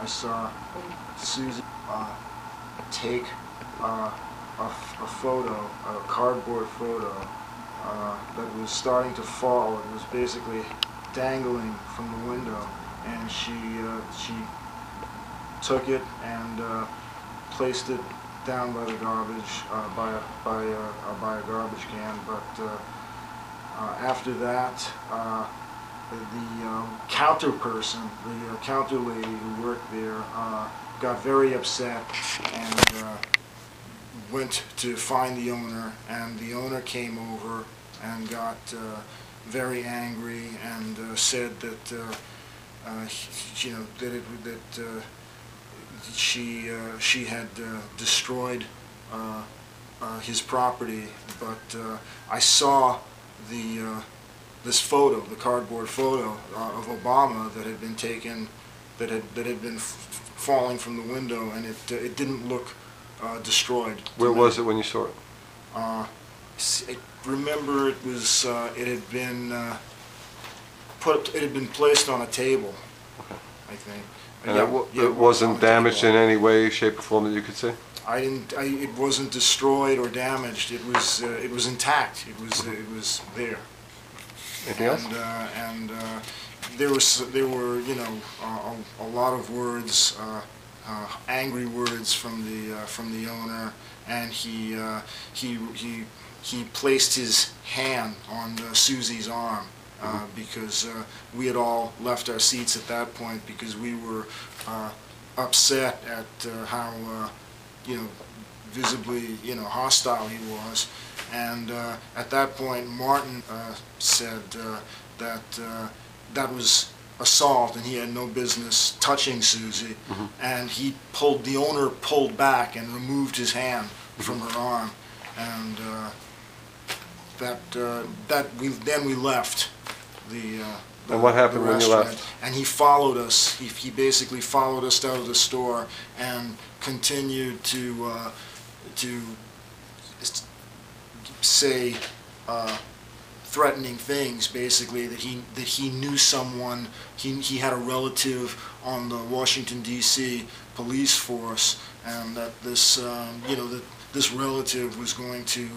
I saw Susie take a photo, a cardboard photo that was starting to fall. It was basically dangling from the window, and she took it and placed it down by the garbage by a garbage can. But after that, the counter person, the counter lady who worked there, got very upset and went to find the owner, and the owner came over and got very angry and said that she had destroyed his property. But I saw this photo, the cardboard photo of Obama that had been taken, that had been falling from the window, and it didn't look destroyed. Where was it when you saw it? I remember it was it had been placed on a table. Okay. I think. And Yeah, it wasn't damaged in any way, shape, or form that you could see? It wasn't destroyed or damaged. It was intact. It was there. Anything else? And there were a lot of words, angry words from the owner, and he placed his hand on Susie's arm. Because we had all left our seats at that point because we were upset at how visibly hostile he was, and at that point Martin said that that was assault and he had no business touching Susie, and the owner pulled back and removed his hand from her arm, and then we left. And what happened when you left? And he followed us. He basically followed us out of the store and continued to say threatening things. Basically, that he knew someone. He had a relative on the Washington D.C. police force, and that this that this relative was going to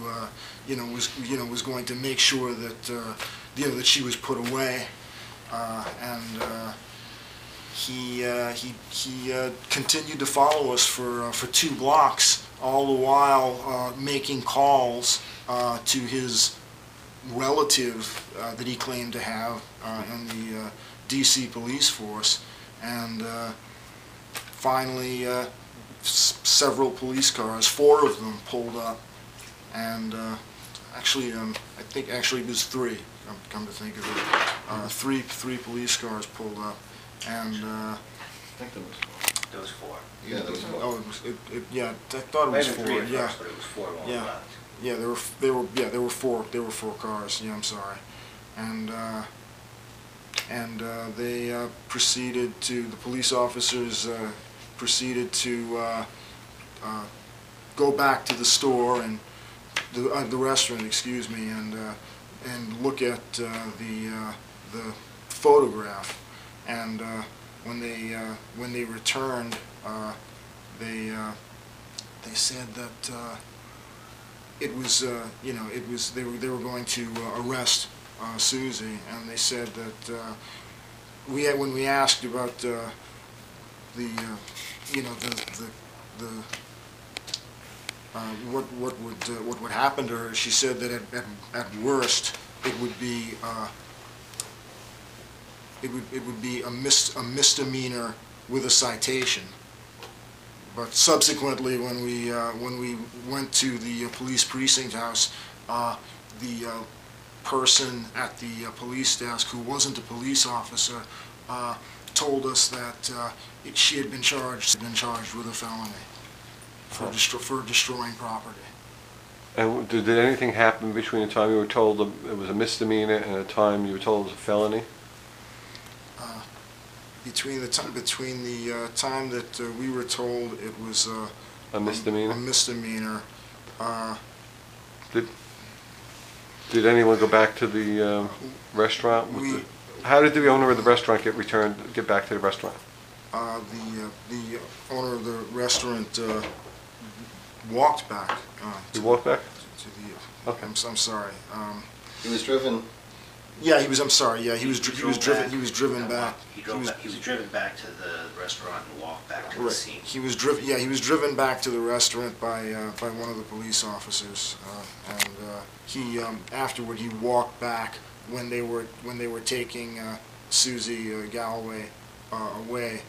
was going to make sure that that she was put away, and he continued to follow us for 2 blocks, all the while making calls to his relative that he claimed to have in the D.C. police force, and finally several police cars, 4 of them, pulled up, and actually I think actually it was 3. Come to think of it, three police cars pulled up, and I think there was 4. Yeah, there was 4. oh, yeah, I thought it was 4. Maybe 3 Yeah, at first, but it was 4 all yeah, around. yeah. There were 4. There were 4 cars. Yeah, I'm sorry, and they proceeded to. The police officers proceeded to go back to the store and the restaurant, excuse me, and look at the photograph, and when they returned, they said that it was they were going to arrest Susie, and they said that when we asked about what would happen to her, she said that at worst it would be a misdemeanor with a citation. But subsequently, when we went to the police precinct house, the person at the police desk, who wasn't a police officer, told us that she had been charged with a felony for destroying property. And did anything happen between the time you were told it was a misdemeanor and the time you were told it was a felony? Between the time that we were told it was a misdemeanor. Did anyone go back to the restaurant? How did the owner of the restaurant get back to the restaurant? the owner of the restaurant walked back. You walked back? To the. Okay. I'm sorry. He was driven. Yeah, he was. I'm sorry. Yeah, he was driven. He was driven back. He was driven back to the restaurant and walked back to the Right. scene. He was driven. Yeah, he was driven back to the restaurant by one of the police officers, and he afterward he walked back when they were taking Susie Galloway away.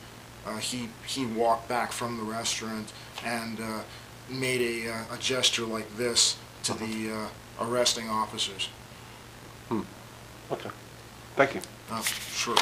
He walked back from the restaurant and made a gesture like this to the arresting officers. Okay. Thank you. Sure.